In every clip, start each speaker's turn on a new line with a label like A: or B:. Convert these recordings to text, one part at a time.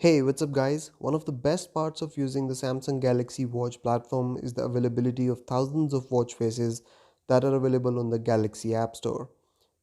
A: Hey, what's up guys? One of the best parts of using the Samsung Galaxy Watch platform is the availability of thousands of watch faces that are available on the Galaxy App Store.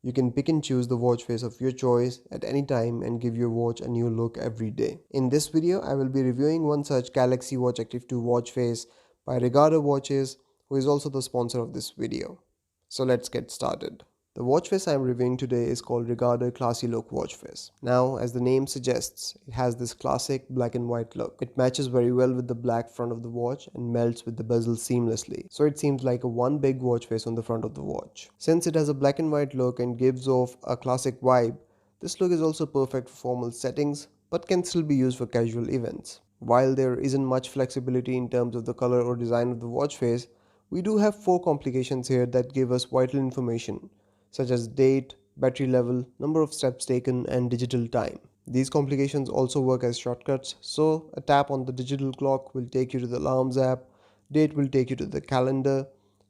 A: You can pick and choose the watch face of your choice at any time and give your watch a new look every day. In this video, I will be reviewing one such Galaxy Watch Active 2 watch face by Regarder Watches, who is also the sponsor of this video. So let's get started. The watch face I am reviewing today is called Regarder Classy Look watch face. Now, as the name suggests, it has this classic black and white look. It matches very well with the black front of the watch and melts with the bezel seamlessly, so it seems like a one big watch face on the front of the watch. Since it has a black and white look and gives off a classic vibe, this look is also perfect for formal settings, but can still be used for casual events. While there isn't much flexibility in terms of the color or design of the watch face, we do have 4 complications here that give us vital information, such as date, battery level, number of steps taken, and digital time. These complications also work as shortcuts, so a tap on the digital clock will take you to the alarms app, date will take you to the calendar,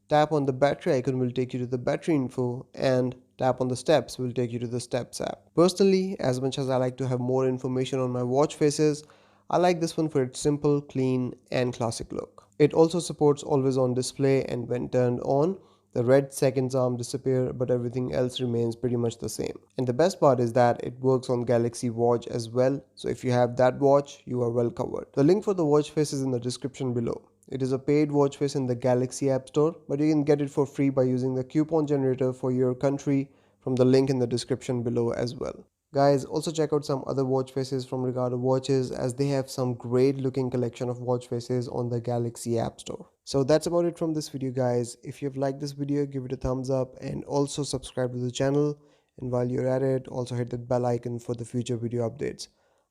A: tap on the battery icon will take you to the battery info, and tap on the steps will take you to the steps app. Personally, as much as I like to have more information on my watch faces, I like this one for its simple, clean, and classic look. It also supports always on display, and when turned on, the red seconds arm disappear, but everything else remains pretty much the same. And the best part is that it works on Galaxy Watch as well, so if you have that watch, you are well covered. The link for the watch face is in the description below. It is a paid watch face in the Galaxy App Store, but you can get it for free by using the coupon generator for your country from the link in the description below as well. Guys, also check out some other watch faces from Regarder Watches, as they have some great looking collection of watch faces on the Galaxy App Store. So that's about it from this video guys. If you've liked this video, give it a thumbs up and also subscribe to the channel. And while you're at it, also hit that bell icon for the future video updates.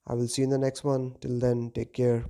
A: I will see you in the next one. Till then, take care.